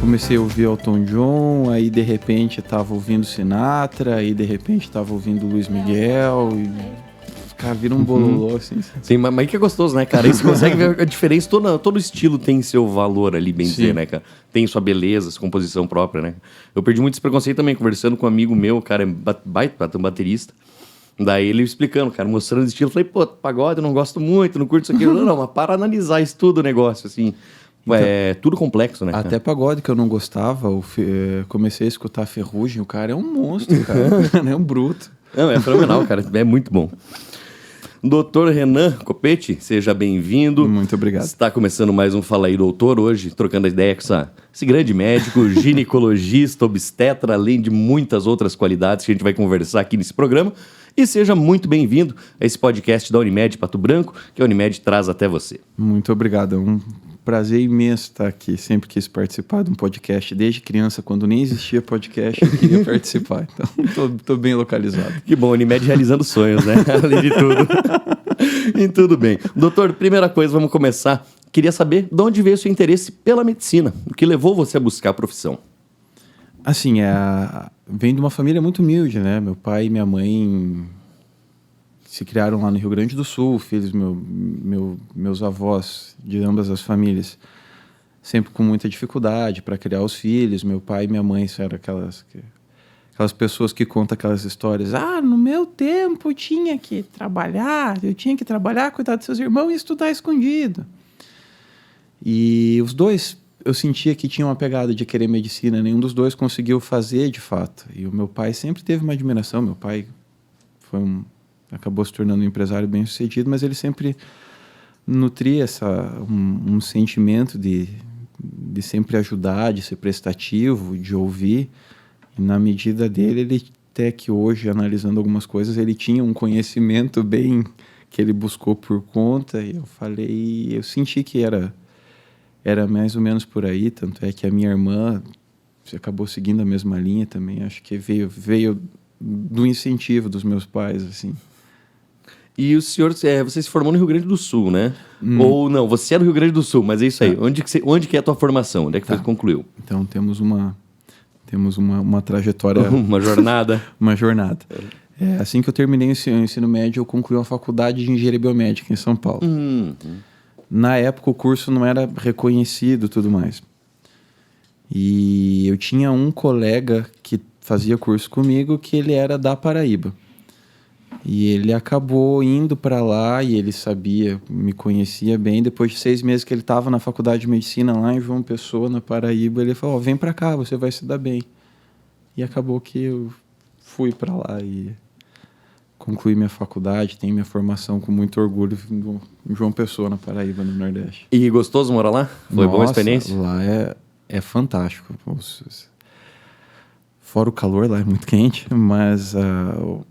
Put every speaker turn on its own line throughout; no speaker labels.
comecei a ouvir Elton John, aí de repente tava ouvindo Sinatra, aí de repente tava ouvindo Luiz Miguel, e os caras viram um bololô, assim.
Sim, mas que é gostoso, né, cara? Aí você consegue ver a diferença, todo estilo tem seu valor ali, bem dizer, né, cara? Tem sua beleza, sua composição própria, né? Eu perdi muito esse preconceito também, conversando com um amigo meu, cara, é um baterista. Daí ele explicando, cara, mostrando o estilo. Eu falei, pô, pagode eu não gosto muito, não curto isso aqui. Não, mas para analisar isso tudo o negócio, assim. Então, é tudo complexo, né?
Até pagode que eu não gostava, comecei a escutar Ferrugem, o cara é um monstro, cara. É um bruto.
Não, é fenomenal, cara, é muito bom. Doutor Renan Copete, seja bem-vindo.
Muito obrigado.
Está começando mais um Fala aí, Doutor, hoje, trocando a ideia com esse grande médico, ginecologista, obstetra, além de muitas outras qualidades que a gente vai conversar aqui nesse programa. E seja muito bem-vindo a esse podcast da Unimed Pato Branco, que a Unimed traz até você.
Muito obrigado, é um prazer imenso estar aqui. Sempre quis participar de um podcast. Desde criança, quando nem existia podcast, eu queria participar. Então, tô bem localizado.
Que bom, Unimed realizando sonhos, né? Além de tudo. E tudo bem. Doutor, primeira coisa, vamos começar. Queria saber de onde veio o seu interesse pela medicina. O que levou você a buscar a profissão?
Assim, vem de uma família muito humilde, né? Meu pai e minha mãe se criaram lá no Rio Grande do Sul, filhos meus avós de ambas as famílias, sempre com muita dificuldade para criar os filhos. Meu pai e minha mãe eram aquelas pessoas que contam aquelas histórias. No meu tempo eu tinha que trabalhar, cuidar dos seus irmãos e estudar escondido. E os dois, eu sentia que tinha uma pegada de querer medicina, nenhum dos dois conseguiu fazer de fato. E o meu pai sempre teve uma admiração. Meu pai acabou se tornando um empresário bem sucedido, mas ele sempre nutria um sentimento de sempre ajudar, de ser prestativo, de ouvir. E na medida dele, ele até que hoje, analisando algumas coisas, ele tinha um conhecimento bem que ele buscou por conta. E eu senti que era mais ou menos por aí, tanto é que a minha irmã acabou seguindo a mesma linha também. Acho que veio do incentivo dos meus pais, assim.
E o senhor, você se formou no Rio Grande do Sul, né? Ou não, você é do Rio Grande do Sul, mas é isso aí. Onde que é a tua formação? Onde é que você concluiu?
Então, temos uma trajetória...
Uma jornada.
Uma jornada. Assim que eu terminei o ensino médio, eu concluí uma faculdade de engenharia biomédica em São Paulo. Na época, o curso não era reconhecido e tudo mais. E eu tinha um colega que fazia curso comigo, que ele era da Paraíba. E ele acabou indo para lá e ele me conhecia bem. Depois de 6 meses que ele estava na faculdade de medicina lá em João Pessoa, na Paraíba, ele falou, vem para cá, você vai se dar bem. E acabou que eu fui para lá e concluí minha faculdade, tenho minha formação com muito orgulho em João Pessoa, na Paraíba, no Nordeste.
E gostoso morar lá? Foi boa a experiência?
Lá é fantástico. Fora o calor, lá é muito quente, mas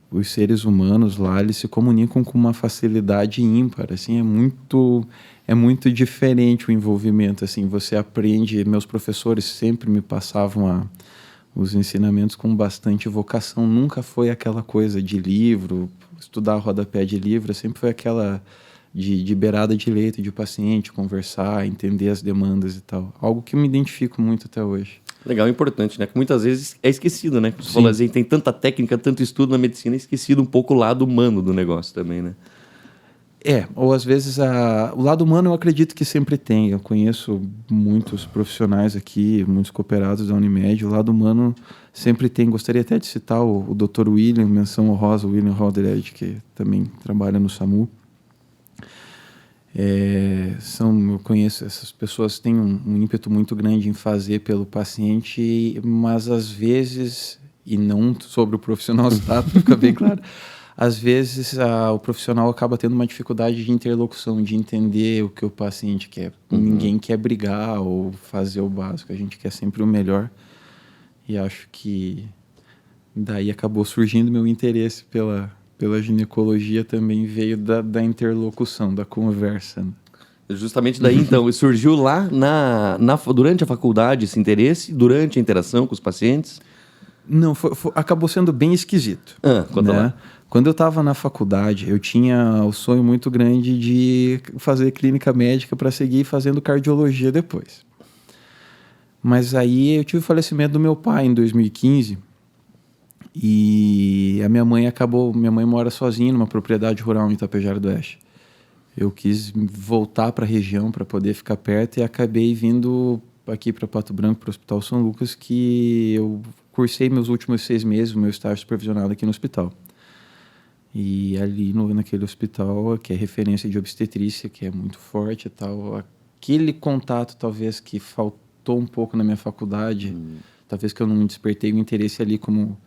os seres humanos lá, eles se comunicam com uma facilidade ímpar, assim, é muito diferente o envolvimento, assim, você aprende, meus professores sempre me passavam os ensinamentos com bastante vocação, nunca foi aquela coisa de livro, estudar rodapé de livro, sempre foi aquela de beirada de leito de paciente, conversar, entender as demandas e tal, algo que eu me identifico muito até hoje.
Legal, importante, né? Que muitas vezes é esquecido, né? Você falou assim, tem tanta técnica, tanto estudo na medicina, é esquecido um pouco o lado humano do negócio também, né?
Ou às vezes o lado humano eu acredito que sempre tem. Eu conheço muitos profissionais aqui, muitos cooperados da Unimed. O lado humano sempre tem. Gostaria até de citar o Dr. William, menção honrosa, o William Rodered, que também trabalha no SAMU. Eu conheço essas pessoas, têm um ímpeto muito grande em fazer pelo paciente, mas às vezes, e não sobre o profissional, tá? Fica bem claro, às vezes o profissional acaba tendo uma dificuldade de interlocução, de entender o que o paciente quer. Ninguém quer brigar ou fazer o básico, a gente quer sempre o melhor. E acho que daí acabou surgindo meu interesse pela ginecologia, também veio da interlocução, da conversa.
Justamente daí, então, surgiu lá durante a faculdade esse interesse, durante a interação com os pacientes?
Não, acabou sendo bem esquisito.
Conta lá.
Quando eu estava na faculdade, eu tinha o sonho muito grande de fazer clínica médica para seguir fazendo cardiologia depois. Mas aí eu tive o falecimento do meu pai em 2015 e a minha mãe mora sozinha numa propriedade rural em Itapejara do Oeste. Eu quis voltar para a região para poder ficar perto e acabei vindo aqui para Pato Branco, para o Hospital São Lucas, que eu cursei meus últimos 6 meses, o meu estágio supervisionado aqui no hospital. E ali naquele hospital, que é referência de obstetrícia, que é muito forte e tal, aquele contato talvez que faltou um pouco na minha faculdade, talvez que eu não despertei o interesse ali como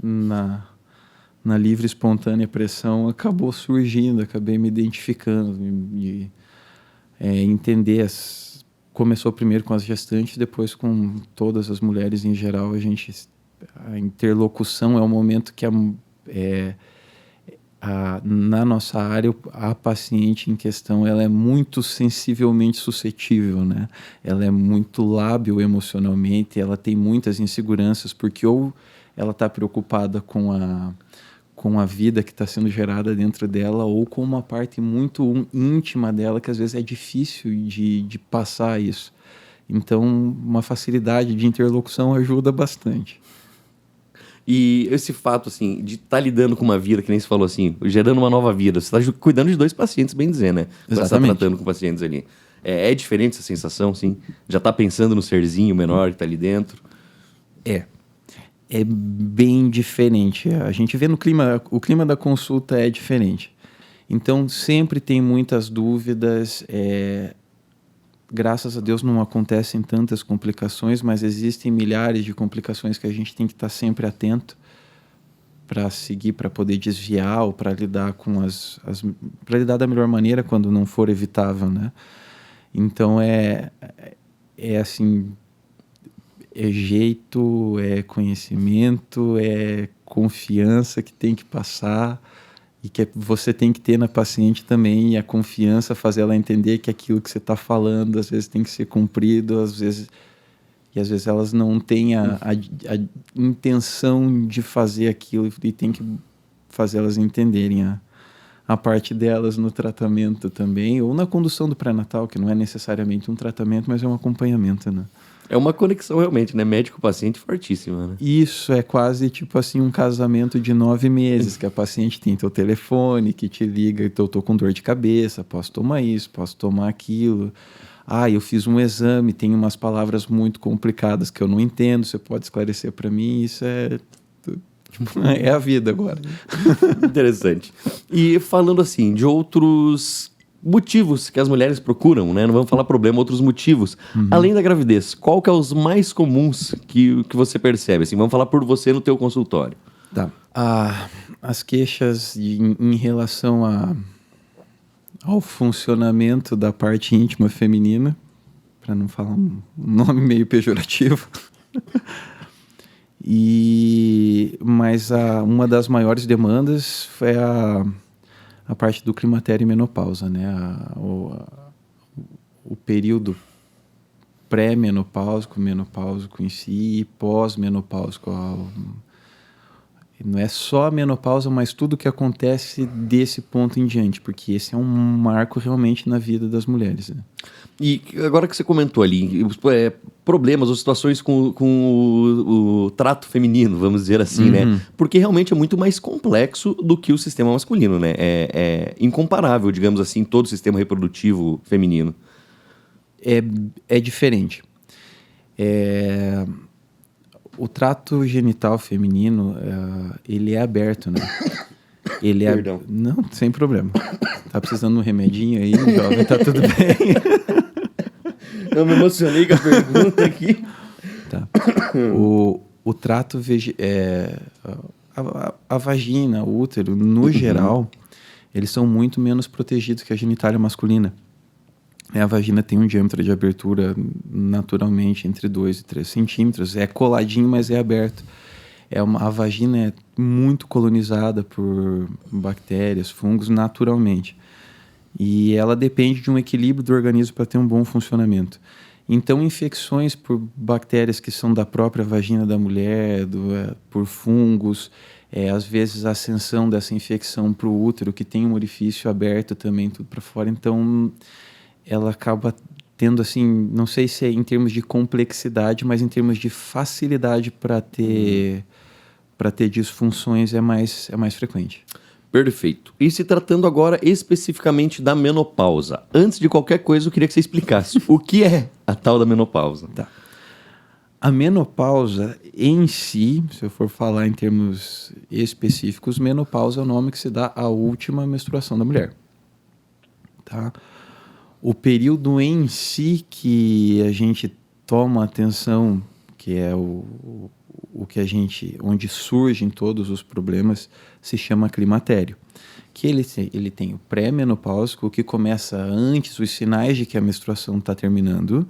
na livre, espontânea pressão, acabou surgindo, acabei me identificando e entender começou primeiro com as gestantes, depois com todas as mulheres em geral. A interlocução é o momento que na nossa área, a paciente em questão, ela é muito sensivelmente suscetível, né? Ela é muito lábil emocionalmente, ela tem muitas inseguranças, porque ou ela está preocupada com a vida que está sendo gerada dentro dela, ou com uma parte muito íntima dela, que às vezes é difícil de passar isso. Então, uma facilidade de interlocução ajuda bastante.
E esse fato, assim, de estar lidando com uma vida, que nem você falou assim, gerando uma nova vida, você está cuidando de 2 pacientes, bem dizer, né? Você está tratando com pacientes ali. É diferente essa sensação, sim? Já está pensando no serzinho menor que está ali dentro?
É bem diferente. A gente vê o clima da consulta é diferente. Então, sempre tem muitas dúvidas. Graças a Deus não acontecem tantas complicações, mas existem milhares de complicações que a gente tem que estar sempre atento para seguir, para poder desviar ou para lidar com para lidar da melhor maneira quando não for evitável, né? Então, assim, é jeito, é conhecimento, é confiança que tem que passar e que você tem que ter na paciente também, e a confiança, fazer ela entender que aquilo que você está falando às vezes tem que ser cumprido, às vezes elas não têm a intenção de fazer aquilo e tem que fazer elas entenderem a parte delas no tratamento também, ou na condução do pré-natal, que não é necessariamente um tratamento, mas é um acompanhamento, né?
É uma conexão realmente, né? Médico-paciente fortíssima, né?
Isso, é quase tipo assim um casamento de 9 meses, que a paciente tem teu telefone, que te liga, então eu tô com dor de cabeça, posso tomar isso, posso tomar aquilo. Eu fiz um exame, tem umas palavras muito complicadas que eu não entendo, você pode esclarecer para mim? Isso é a vida agora.
Interessante. E falando assim, de outros motivos que as mulheres procuram, né? Não vamos falar problema, outros motivos. Além da gravidez, qual que é os mais comuns que você percebe? Assim, vamos falar por você no teu consultório.
Tá. As queixas em relação ao funcionamento da parte íntima feminina, para não falar um nome meio pejorativo. Mas uma das maiores demandas foi a parte do climatério e menopausa, né? O período pré-menopáusico, menopáusico em si e pós-menopáusico. Não é só a menopausa, mas tudo que acontece desse ponto em diante, porque esse é um marco realmente na vida das mulheres, né?
E agora que você comentou ali, problemas ou situações com o trato feminino, vamos dizer assim, né? Porque realmente é muito mais complexo do que o sistema masculino, né? É incomparável, digamos assim, todo o sistema reprodutivo feminino.
É diferente. O trato genital feminino, ele é aberto, né?
Perdão.
Não, sem problema. Tá precisando de um remedinho aí, jovem, tá tudo bem.
Eu me emocionei com a pergunta aqui.
Tá. O trato, a vagina, o útero, no geral, eles são muito menos protegidos que a genitália masculina. A vagina tem um diâmetro de abertura naturalmente entre 2 e 3 centímetros. É coladinho, mas é aberto. A vagina é muito colonizada por bactérias, fungos, naturalmente. E ela depende de um equilíbrio do organismo para ter um bom funcionamento. Então, infecções por bactérias que são da própria vagina da mulher, por fungos, às vezes a ascensão dessa infecção para o útero, que tem um orifício aberto também, tudo para fora. Então, ela acaba tendo assim, não sei se é em termos de complexidade, mas em termos de facilidade para ter disfunções é mais frequente.
Perfeito. E se tratando agora especificamente da menopausa, antes de qualquer coisa eu queria que você explicasse o que é a tal da menopausa.
Tá. A menopausa em si, se eu for falar em termos específicos, menopausa é o nome que se dá à última menstruação da mulher. Tá? O período em si que a gente toma atenção, que é o que onde surgem todos os problemas, se chama climatério. Que ele tem o pré-menopáusico, que começa antes, os sinais de que a menstruação está terminando,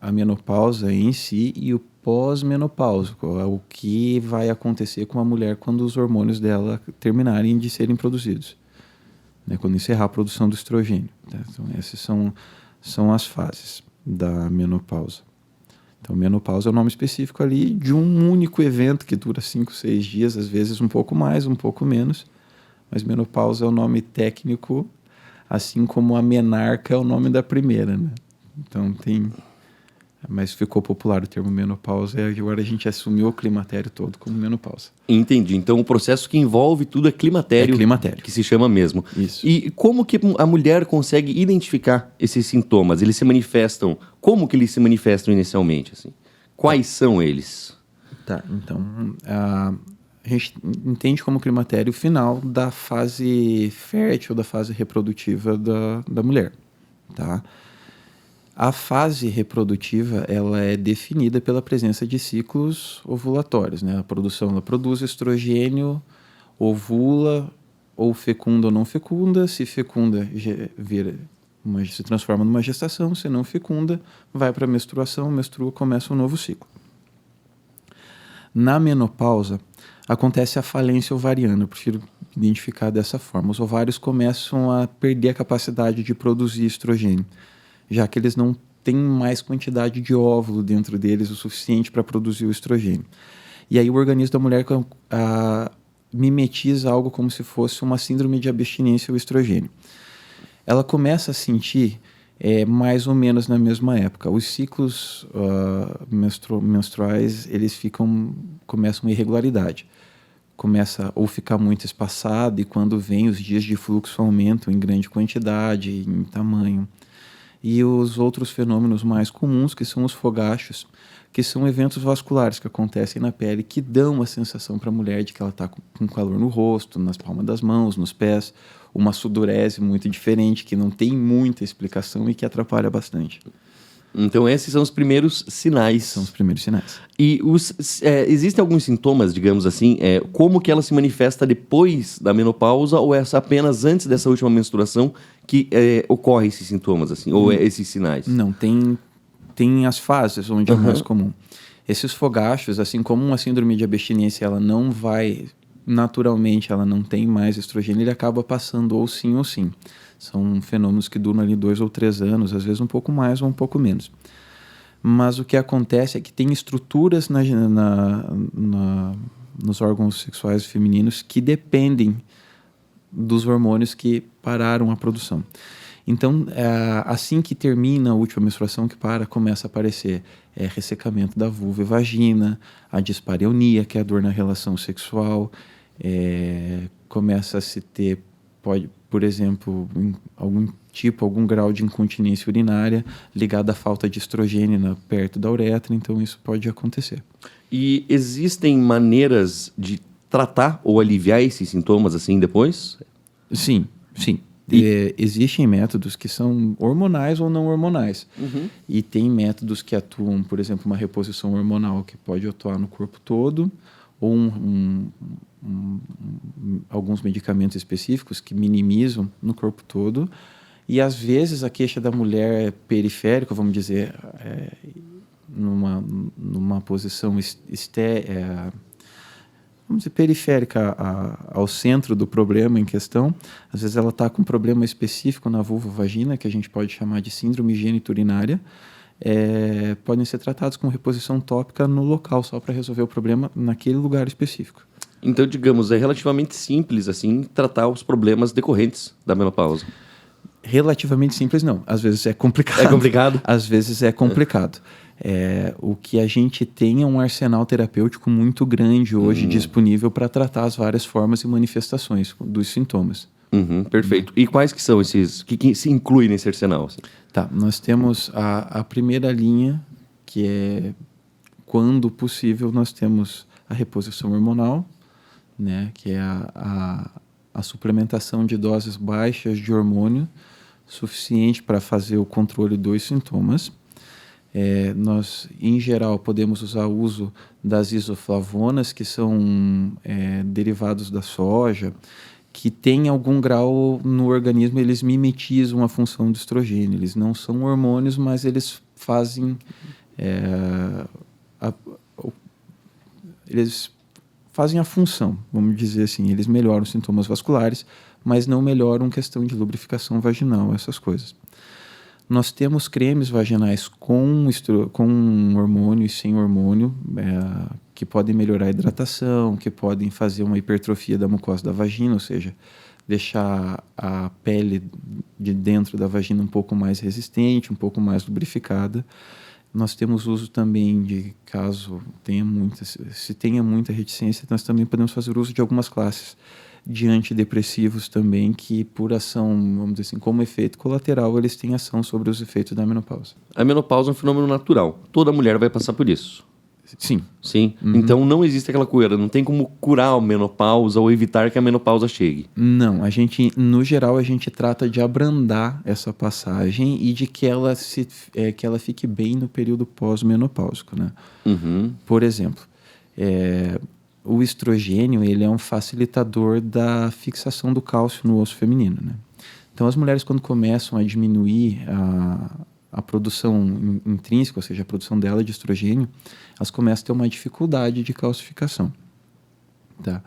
a menopausa em si, e o pós-menopáusico, o que vai acontecer com a mulher quando os hormônios dela terminarem de serem produzidos, né, quando encerrar a produção do estrogênio. Tá? Então, essas são as fases da menopausa. Então, menopausa é o nome específico ali de um único evento que dura 5, 6 dias, às vezes um pouco mais, um pouco menos, mas menopausa é o nome técnico, assim como a menarca é o nome da primeira, né? Então, mas ficou popular o termo menopausa e agora a gente assumiu o climatério todo como menopausa.
Entendi. Então o processo que envolve tudo é climatério.
É climatério.
Que se chama mesmo.
Isso.
E como que a mulher consegue identificar esses sintomas? Eles se manifestam... Como que eles se manifestam inicialmente? Assim? Quais são eles?
Tá, então... A gente entende como climatério o final da fase fértil, da fase reprodutiva da mulher. Tá? A fase reprodutiva ela é definida pela presença de ciclos ovulatórios, né? Ela produz estrogênio, ovula, ou fecunda ou não fecunda. Se fecunda, se transforma numa gestação. Se não fecunda, vai para a menstruação, menstrua, começa um novo ciclo. Na menopausa, acontece a falência ovariana, eu prefiro identificar dessa forma. Os ovários começam a perder a capacidade de produzir estrogênio, já que eles não têm mais quantidade de óvulo dentro deles o suficiente para produzir o estrogênio. E aí o organismo da mulher mimetiza algo como se fosse uma síndrome de abstinência ao estrogênio. Ela começa a sentir mais ou menos na mesma época. Os ciclos menstruais eles começam irregularidade. Começa ou ficar muito espaçado e quando vem os dias de fluxo aumentam em grande quantidade, em tamanho. E os outros fenômenos mais comuns, que são os fogachos, que são eventos vasculares que acontecem na pele, que dão uma sensação para a mulher de que ela está com calor no rosto, nas palmas das mãos, nos pés, uma sudorese muito diferente, que não tem muita explicação e que atrapalha bastante.
Então esses são os primeiros sinais.
São os primeiros sinais.
E existem alguns sintomas, digamos assim, como que ela se manifesta depois da menopausa ou é apenas antes dessa última menstruação que ocorrem esses sintomas, assim, ou esses sinais?
Não, tem as fases onde é mais comum. Esses fogachos, assim como uma síndrome de abstinência, ela não vai, naturalmente, ela não tem mais estrogênio, ele acaba passando ou sim ou sim. São fenômenos que duram ali 2 ou 3 anos, às vezes um pouco mais ou um pouco menos. Mas o que acontece é que tem estruturas nos órgãos sexuais femininos que dependem dos hormônios que pararam a produção. Então, assim que termina a última menstruação, começa a aparecer ressecamento da vulva e vagina, a dispareunia, que é a dor na relação sexual, começa a se ter, por exemplo, algum grau de incontinência urinária ligado à falta de estrogênio perto da uretra, então isso pode acontecer.
E existem maneiras de tratar ou aliviar esses sintomas assim depois?
Sim. Existem métodos que são hormonais ou não hormonais. E tem métodos que atuam, por exemplo, uma reposição hormonal que pode atuar no corpo todo, ou alguns medicamentos específicos que minimizam no corpo todo. E às vezes a queixa da mulher é periférica, vamos dizer, numa posição vamos dizer, periférica ao centro do problema em questão. Às vezes ela está com um problema específico na vulva vagina, que a gente pode chamar de síndrome geniturinária. Podem ser tratados com reposição tópica no local, só para resolver o problema naquele lugar específico.
Então, digamos, é relativamente simples assim tratar os problemas decorrentes da menopausa.
Relativamente simples, não. Às vezes é complicado.
É complicado?
Às vezes é complicado. O que a gente tem é um arsenal terapêutico muito grande hoje disponível para tratar as várias formas e manifestações dos sintomas.
Perfeito. E quais que são esses... que se inclui nesse arsenal? Assim?
Tá, nós temos a primeira linha, que é, quando possível, nós temos a reposição hormonal, né, que é a suplementação de doses baixas de hormônio, suficiente para fazer o controle dos sintomas. Nós, em geral, podemos usar o uso das isoflavonas, que são derivados da soja, que tem algum grau no organismo, eles mimetizam a função do estrogênio. Eles não são hormônios, mas eles fazem... eles fazem a função, vamos dizer assim. Eles melhoram os sintomas vasculares, mas não melhoram questão de lubrificação vaginal, essas coisas. Nós temos cremes vaginais com hormônio e sem hormônio, que podem melhorar a hidratação, que podem fazer uma hipertrofia da mucosa da vagina, ou seja, deixar a pele de dentro da vagina um pouco mais resistente, um pouco mais lubrificada. Nós temos uso também de, caso se tenha muita reticência, nós também podemos fazer uso de algumas classes de antidepressivos também, que por ação, vamos dizer assim, como efeito colateral, eles têm ação sobre os efeitos da menopausa.
A menopausa é um fenômeno natural. Toda mulher vai passar por isso.
Sim.
Sim. Então não existe aquela coisa, não tem como curar a menopausa ou evitar que a menopausa chegue.
Não, no geral, a gente trata de abrandar essa passagem e de que ela fique bem no período pós-menopáusico, né? Por exemplo, o estrogênio, ele é um facilitador da fixação do cálcio no osso feminino, né? Então, as mulheres, quando começam a diminuir a produção intrínseca, ou seja, a produção dela de estrogênio, elas começam a ter uma dificuldade de calcificação. Tá?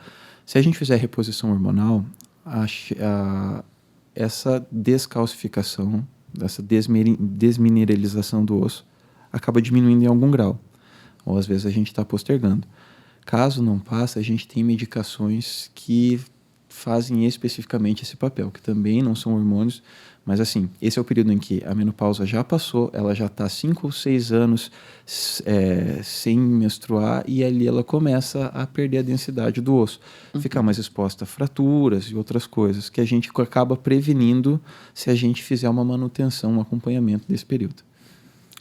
Se a gente fizer reposição hormonal, essa descalcificação, essa desmineralização do osso, acaba diminuindo em algum grau. Ou às vezes a gente está postergando. Caso não passe, a gente tem medicações que fazem especificamente esse papel, que também não são hormônios, mas assim, esse é o período em que a menopausa já passou, ela já está 5 ou 6 anos sem menstruar, e ali ela começa a perder a densidade do osso, ficar mais exposta a fraturas e outras coisas, que a gente acaba prevenindo se a gente fizer uma manutenção, um acompanhamento desse período.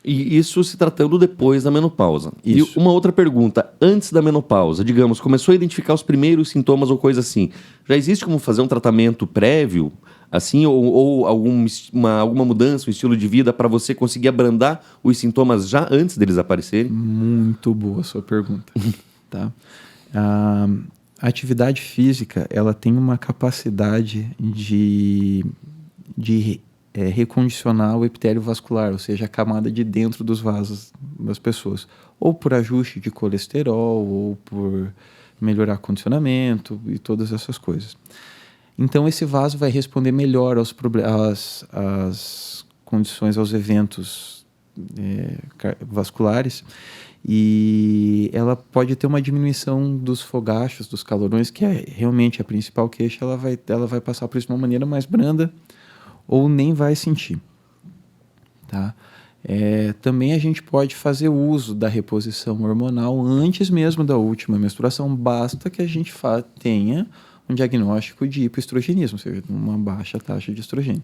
E isso se tratando depois da menopausa.
Isso.
E uma outra pergunta, antes da menopausa, digamos, começou a identificar os primeiros sintomas ou coisa assim, já existe como fazer um tratamento prévio, assim, ou alguma mudança, um estilo de vida para você conseguir abrandar os sintomas já antes deles aparecerem?
Muito boa a sua pergunta. Tá? A atividade física, ela tem uma capacidade de recondicionar o epitélio vascular, ou seja, a camada de dentro dos vasos das pessoas, ou por ajuste de colesterol, ou por melhorar condicionamento e todas essas coisas. Então esse vaso vai responder melhor às condições, aos eventos vasculares, e ela pode ter uma diminuição dos fogachos, dos calorões, que é realmente a principal queixa. Ela vai passar por isso de uma maneira mais branda, ou nem vai sentir. Tá? Também a gente pode fazer uso da reposição hormonal antes mesmo da última menstruação, basta que a gente tenha um diagnóstico de hipoestrogenismo, ou seja, uma baixa taxa de estrogênio.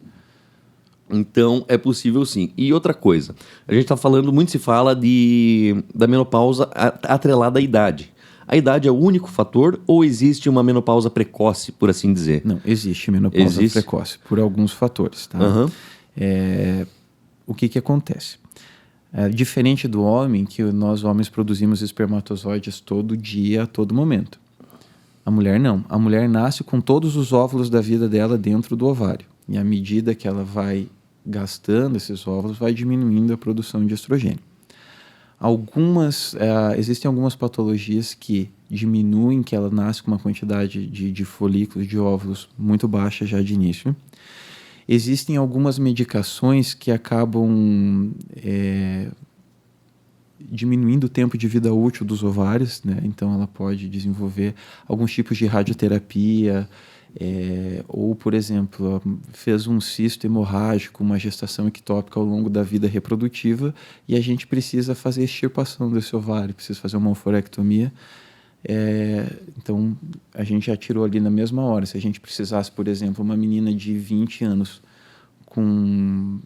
Então, é possível sim. E outra coisa, a gente está falando, muito se fala da menopausa atrelada à idade. A idade é o único fator ou existe uma menopausa precoce, por assim dizer?
Não, existe menopausa precoce, por alguns fatores. Tá? O que acontece? Diferente do homem, que nós homens produzimos espermatozoides todo dia, a todo momento. A mulher não. A mulher nasce com todos os óvulos da vida dela dentro do ovário. E à medida que ela vai gastando esses óvulos, vai diminuindo a produção de estrogênio. Existem algumas patologias que diminuem, que ela nasce com uma quantidade de folículos, de óvulos muito baixa já de início. Existem algumas medicações que acabam diminuindo o tempo de vida útil dos ovários, né? Então ela pode desenvolver alguns tipos de radioterapia, Ou, por exemplo, fez um cisto hemorrágico, uma gestação ectópica ao longo da vida reprodutiva e a gente precisa fazer extirpação desse ovário, precisa fazer uma oforectomia. Então, a gente já tirou ali na mesma hora. Se a gente precisasse, por exemplo, uma menina de 20 anos com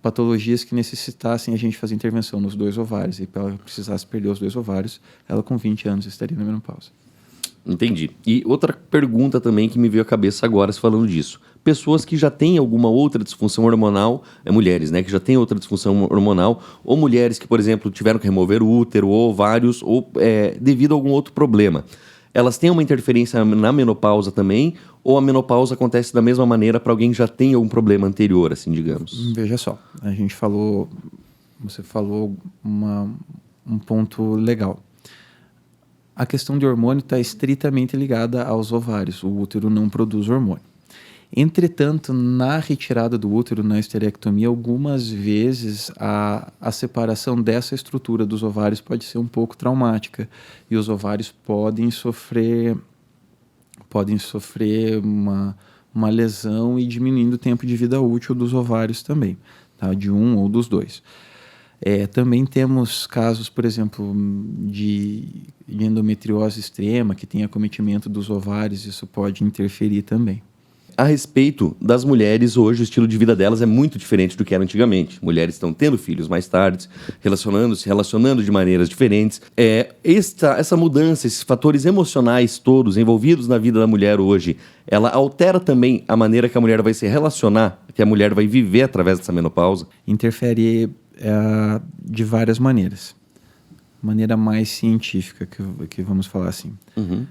patologias que necessitassem a gente fazer intervenção nos 2 ovários, e para ela precisasse perder os 2 ovários, ela com 20 anos estaria na menopausa.
Entendi. E outra pergunta também que me veio à cabeça agora, falando disso. Pessoas que já têm alguma outra disfunção hormonal, mulheres, né, que já têm outra disfunção hormonal, ou mulheres que, por exemplo, tiveram que remover o útero ou ovários, ou devido a algum outro problema. Elas têm uma interferência na menopausa também, ou a menopausa acontece da mesma maneira para alguém que já tem algum problema anterior, assim, digamos?
Veja só, você falou um ponto legal. A questão de hormônio está estritamente ligada aos ovários. O útero não produz hormônio. Entretanto, na retirada do útero, na esterectomia, algumas vezes a separação dessa estrutura dos ovários pode ser um pouco traumática e os ovários podem sofrer uma lesão e diminuindo o tempo de vida útil dos ovários também, tá? De um ou dos 2. Também temos casos, por exemplo, de endometriose extrema, que tem acometimento dos ovários, isso pode interferir também.
A respeito das mulheres, hoje o estilo de vida delas é muito diferente do que era antigamente. Mulheres estão tendo filhos mais tarde, se relacionando de maneiras diferentes. Essa mudança, esses fatores emocionais todos envolvidos na vida da mulher hoje, ela altera também a maneira que a mulher vai se relacionar, que a mulher vai viver através dessa menopausa?
Interfere de várias maneiras. Maneira mais científica, que vamos falar assim.
Uhum.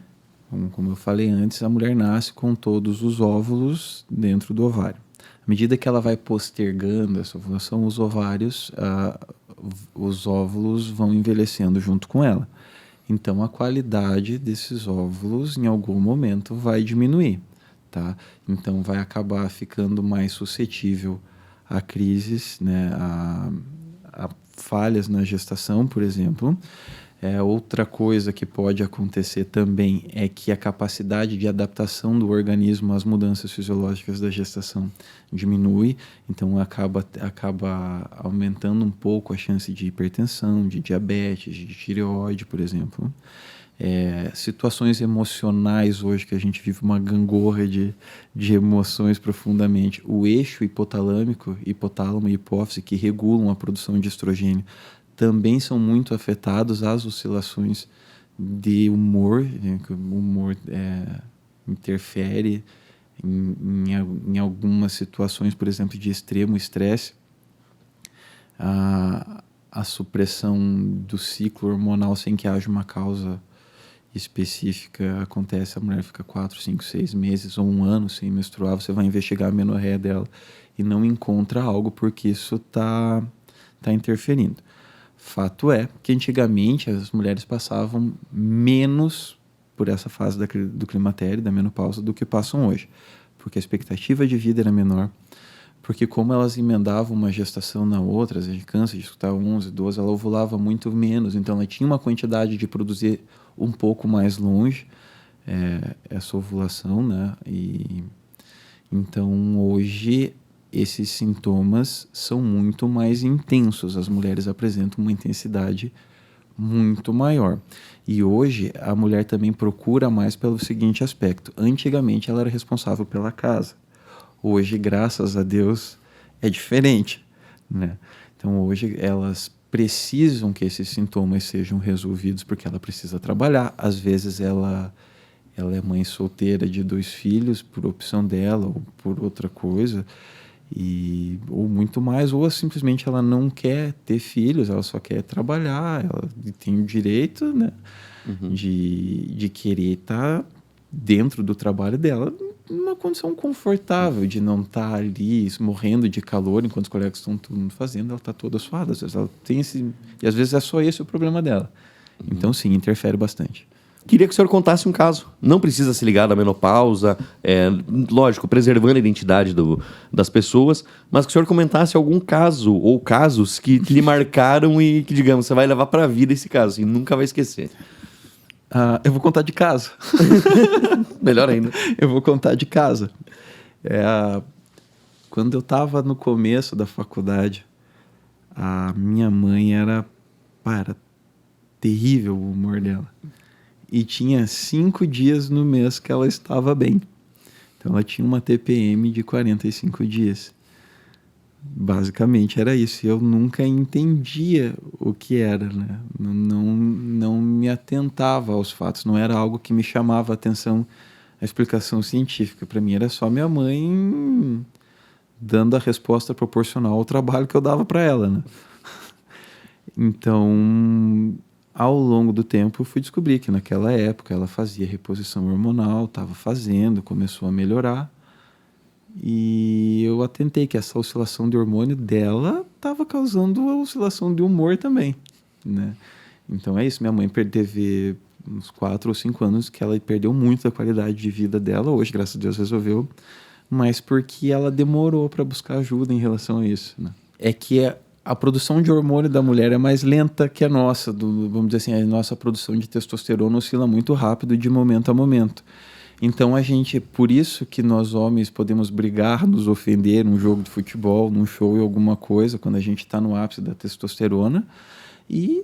Como eu falei antes, a mulher nasce com todos os óvulos dentro do ovário. À medida que ela vai postergando essa ovulação, os óvulos vão envelhecendo junto com ela. Então, a qualidade desses óvulos, em algum momento, vai diminuir, tá? Então, vai acabar ficando mais suscetível a crises, né? A falhas na gestação, por exemplo. Outra coisa que pode acontecer também é que a capacidade de adaptação do organismo às mudanças fisiológicas da gestação diminui, então acaba aumentando um pouco a chance de hipertensão, de diabetes, de tireoide, por exemplo. Situações emocionais hoje, que a gente vive uma gangorra de emoções profundamente. O eixo hipotálamo e hipófise, que regulam a produção de estrogênio, também são muito afetados às oscilações de humor, que o humor interfere em algumas situações, por exemplo, de extremo estresse. A supressão do ciclo hormonal sem que haja uma causa específica acontece, a mulher fica 4, 5, 6 meses ou 1 ano sem menstruar, você vai investigar a menorreia dela e não encontra algo porque isso está interferindo. Fato é que antigamente as mulheres passavam menos por essa fase do climatério, da menopausa, do que passam hoje. Porque a expectativa de vida era menor, porque como elas emendavam uma gestação na outra, a gente cansa de escutar 11, 12, ela ovulava muito menos, então ela tinha uma quantidade de produzir um pouco mais longe essa ovulação, né? E então hoje esses sintomas são muito mais intensos, as mulheres apresentam uma intensidade muito maior. E hoje a mulher também procura mais pelo seguinte aspecto: antigamente ela era responsável pela casa, hoje, graças a Deus, é diferente, né? Então hoje elas precisam que esses sintomas sejam resolvidos porque ela precisa trabalhar. Às vezes ela é mãe solteira de 2 filhos por opção dela ou por outra coisa, ou muito mais, ou simplesmente ela não quer ter filhos, ela só quer trabalhar, ela tem o direito, né, de querer estar dentro do trabalho dela numa condição confortável, de não estar ali morrendo de calor enquanto os colegas estão tudo fazendo, ela está toda suada, às vezes ela tem e às vezes é só esse o problema dela. Então sim, interfere bastante.
Queria que o senhor contasse um caso. Não precisa se ligar à menopausa, lógico, preservando a identidade das pessoas, mas que o senhor comentasse algum caso ou casos que lhe marcaram e que, digamos, você vai levar para a vida esse caso e nunca vai esquecer.
Eu vou contar de casa.
Melhor ainda.
Eu vou contar de casa. Quando eu estava no começo da faculdade, a minha mãe era terrível o humor dela. E tinha 5 dias no mês que ela estava bem. Então ela tinha uma TPM de 45 dias. Basicamente era isso. Eu nunca entendia o que era, né? Não me atentava aos fatos. Não era algo que me chamava a atenção, a explicação científica. Para mim era só minha mãe dando a resposta proporcional ao trabalho que eu dava para ela, né? Então, ao longo do tempo, eu fui descobrir que naquela época ela fazia reposição hormonal, estava fazendo, começou a melhorar. E eu atentei que essa oscilação de hormônio dela estava causando a oscilação de humor também, né? Então é isso, minha mãe teve uns 4 ou 5 anos que ela perdeu muito da qualidade de vida dela. Hoje, graças a Deus, resolveu, mas porque ela demorou para buscar ajuda em relação a isso, né? É que a produção de hormônio da mulher é mais lenta que a nossa, vamos dizer assim, a nossa produção de testosterona oscila muito rápido de momento a momento. Então por isso que nós homens podemos brigar, nos ofender num jogo de futebol, num show e alguma coisa, quando a gente está no ápice da testosterona, e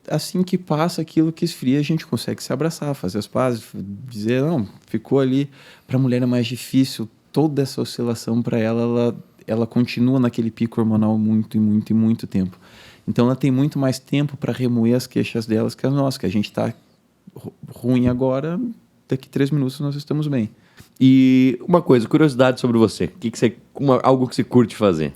assim que passa aquilo que esfria, a gente consegue se abraçar, fazer as pazes, dizer, não, ficou ali. Para a mulher é mais difícil, toda essa oscilação para ela continua naquele pico hormonal muito tempo. Então ela tem muito mais tempo para remoer as queixas delas que as nossas, que a gente está ruim agora, daqui 3 minutos nós estamos bem.
E uma coisa, curiosidade sobre você. Algo que você curte fazer?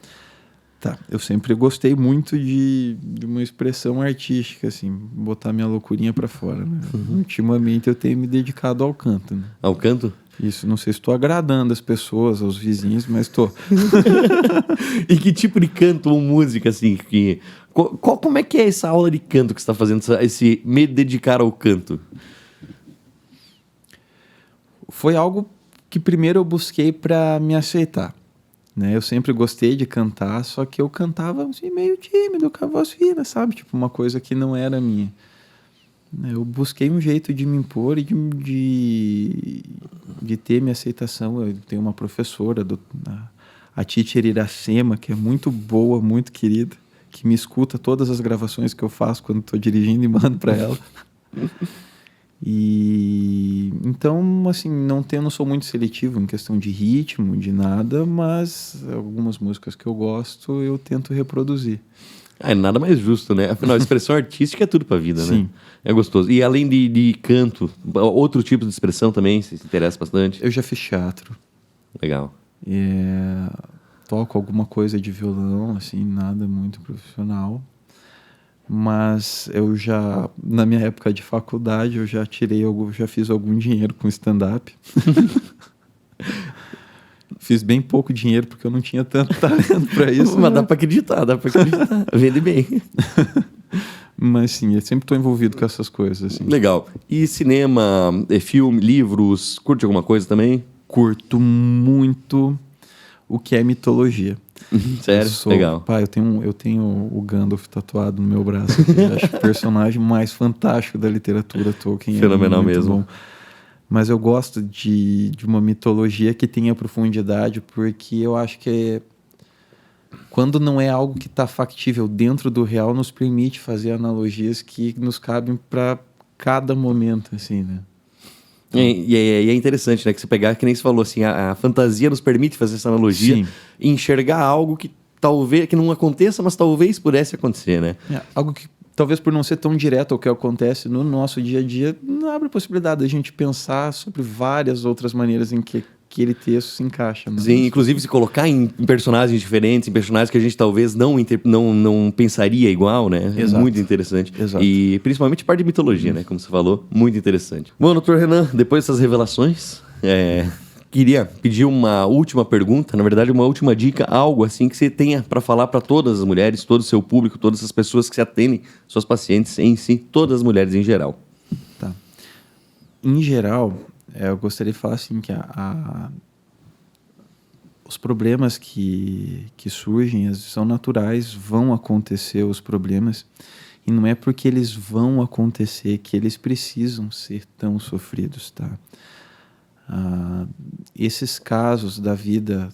Tá, eu sempre gostei muito de uma expressão artística, assim, botar minha loucurinha pra fora, né? Ultimamente eu tenho me dedicado ao canto, né?
Ao canto?
Isso, não sei se estou agradando as pessoas, aos vizinhos, mas estou.
E que tipo de canto ou música, assim, como é que é essa aula de canto que você está fazendo, esse me dedicar ao canto?
Foi algo que primeiro eu busquei para me aceitar, né? Eu sempre gostei de cantar, só que eu cantava assim, meio tímido, com a voz fina, sabe? Tipo, uma coisa que não era minha. Eu busquei um jeito de me impor e de ter minha aceitação. Eu tenho uma professora, a Teacher Iracema, que é muito boa, muito querida, que me escuta todas as gravações que eu faço quando estou dirigindo e mando para ela. E então, assim, não sou muito seletivo em questão de ritmo, de nada, mas algumas músicas que eu gosto eu tento reproduzir.
É nada mais justo, né? Afinal, a expressão artística é tudo pra vida,
Sim.
Né? É gostoso. E além de canto, outro tipo de expressão também se interessa bastante?
Eu já fiz teatro.
Legal.
Toco alguma coisa de violão, assim, nada muito profissional. Mas na minha época de faculdade, eu já fiz algum dinheiro com stand-up. Fiz bem pouco dinheiro porque eu não tinha tanto talento para isso.
Mas dá para acreditar. Vende bem.
Mas sim, eu sempre estou envolvido com essas coisas. Assim.
Legal. E cinema, filme, livros, curte alguma coisa também?
Curto muito o que é mitologia.
Sério? Legal.
Pai, eu tenho o Gandalf tatuado no meu braço. Eu acho o personagem mais fantástico da literatura Tolkien.
Fenomenal mesmo.
Bom. Mas eu gosto de uma mitologia que tenha profundidade, porque eu acho que quando não é algo que está factível dentro do real, nos permite fazer analogias que nos cabem para cada momento, assim, né?
E é interessante, né? Que você pegar, que nem você falou, assim, a fantasia nos permite fazer essa analogia.
Sim.
E enxergar algo que talvez que não aconteça, mas talvez pudesse acontecer, né?
Algo que talvez por não ser tão direto ao que acontece no nosso dia a dia, não abre a possibilidade da gente pensar sobre várias outras maneiras em que aquele texto se encaixa. Né?
Sim, inclusive se colocar em personagens diferentes, em personagens que a gente talvez não pensaria igual, né?
Exato.
É muito interessante.
Exato.
E principalmente parte de mitologia, né? Como você falou, muito interessante. Bom, doutor Renan, depois dessas revelações, queria pedir uma última pergunta, na verdade uma última dica, algo assim que você tenha para falar para todas as mulheres, todo o seu público, todas as pessoas que se atendem, suas pacientes em si, todas as mulheres em geral.
Tá. Em geral, eu gostaria de falar assim que os problemas que surgem são naturais, vão acontecer os problemas, E não é porque eles vão acontecer que eles precisam ser tão sofridos, tá? Esses casos da vida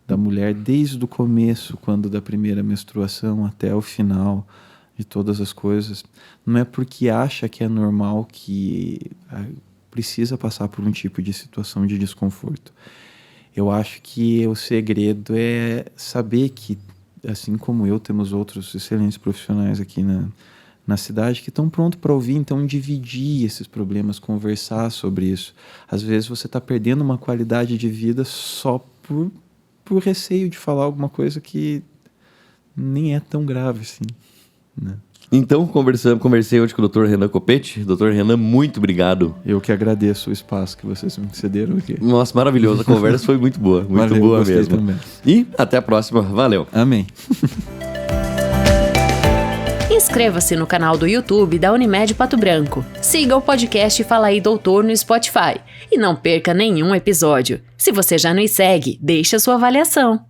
da mulher, desde o começo, quando da primeira menstruação até o final de todas as coisas, não é porque acha que é normal que precisa passar por um tipo de situação de desconforto. Eu acho que o segredo é saber que, assim como eu, temos outros excelentes profissionais aqui na cidade que estão prontos para ouvir, então dividir esses problemas, conversar sobre isso. Às vezes você está perdendo uma qualidade de vida só por receio de falar alguma coisa que nem é tão grave assim, né?
Então, conversei hoje com o Dr. Renan Copete. Dr. Renan, muito obrigado.
Eu que agradeço o espaço que vocês me cederam aqui.
Nossa, maravilhoso. A conversa foi muito boa. Muito
Valeu,
boa
gostei
mesmo.
Também.
E até a próxima. Valeu.
Amém.
Inscreva-se no canal do YouTube da Unimed Pato Branco. Siga o podcast Fala aí Doutor no Spotify. E não perca nenhum episódio. Se você já nos segue, deixe a sua avaliação.